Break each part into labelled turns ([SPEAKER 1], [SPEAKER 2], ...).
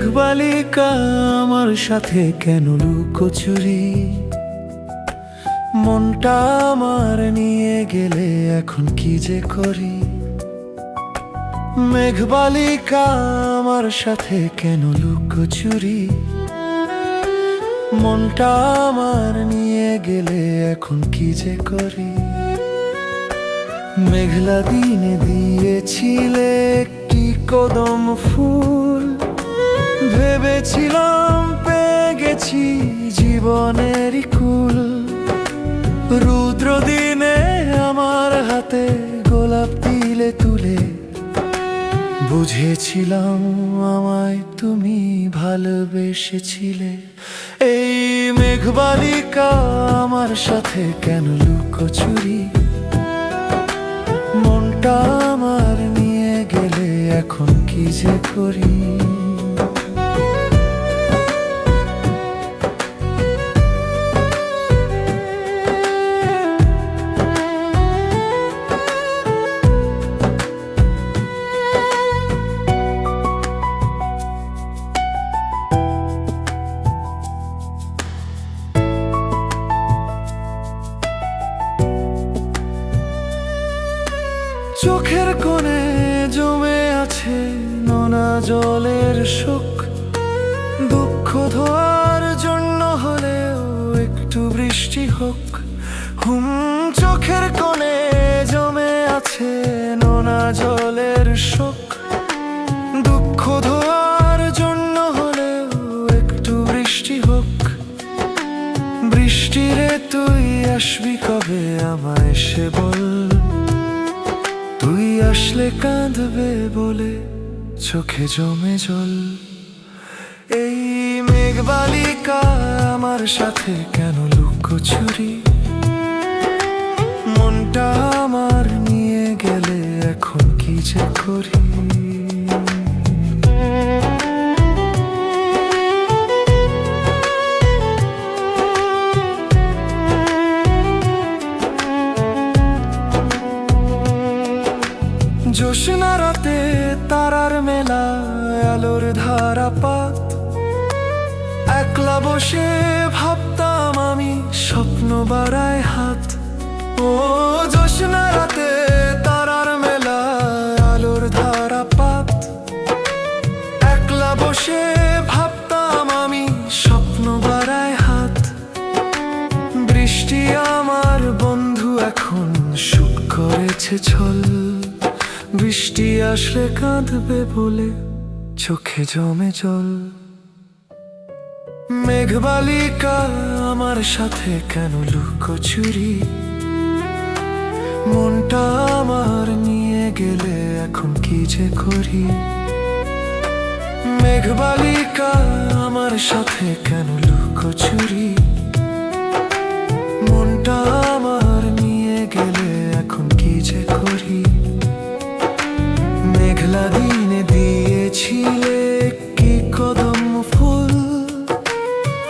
[SPEAKER 1] মেঘবালিকা আমার সাথে কেন লুকোচুরি, মনটা আমার নিয়ে গেলে এখন কি যে করি। মেঘবালিকা আমার সাথে কেন লুকোচুরি, মনটা আমার নিয়ে গেলে এখন কি যে করি। মেঘলা দিনে দিয়েছিলে একটি কদম ফুল, ভেবেছিলাম পেয়ে গেছি জীবনেরই কুল। রুদ্র দিনে আমার হাতে গোলাপ দিলে তুলে, বুঝেছিলাম আমায় তুমি ভালোবেসেছিলে। এই মেঘবালিকা আমার সাথে কেন লুকোচুরি, মনটা আমার নিয়ে গেলে এখন কি যে করি। চোখের কোণে জমে আছে নোনা জলের শোক, দুঃখ ধোয়ার জন্য হলেও একটু বৃষ্টি হোক। চোখের কোণে জমে আছে নোনা জলের শোক, দুঃখ ধোয়ার জন্য হলেও একটু বৃষ্টি হোক। বৃষ্টি রে তুই আসবি কবে আমায় সে বল, তুই আসলে কাঁদবে বলে চোখে জমে জল। এই মেঘবালিকা আমার সাথে কেন লুকোচুরি, মনটা আমার নিয়ে গেলে এখন কি যে করি। জ্যোৎস্না রাতে তারার মেলা, আলোর ধারাপাত, একলা বসে ভাবতাম আমি স্বপ্ন বাড়ায় হাত। ও জ্যোৎস্না রাতে তারার মেলা, আলোর ধারাপাত, একলা বসে ভাবতাম আমি স্বপ্ন বাড়ায় হাত। বৃষ্টি আমার বন্ধু এখন সুখ করেছে ছল, বৃষ্টি আসলে কাঁদবে বলে চোখে জমে জল। মেঘবালিকা আমার সাথে কেন লুকোচুরি, মনটা আমার নিয়ে গেলে এখন কি যে করি। মেঘবালিকা আমার সাথে কেন লুকোচুরি, মনটা আমার নিয়ে গেলে এখন কি যে করি। মেঘলা দিনে দিয়েছিলে কি কদম ফুল,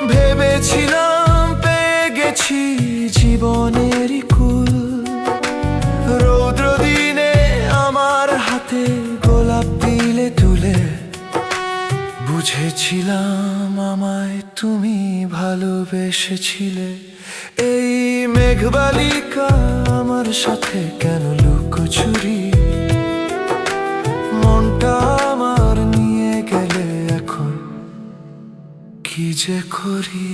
[SPEAKER 1] ভেবেছিলাম পেয়ে গেছি জীবনেরই কুল। রৌদ্র দিনে আমার হাতে গোলাপ দিলে তুলে, বুঝেছিলাম আমায় তুমি ভালোবেসেছিলে। এই মেঘবালিকা আমার সাথে কেন লুকোচুরি, মনটা আমার নিয়ে গেলে এখন কি যে করি।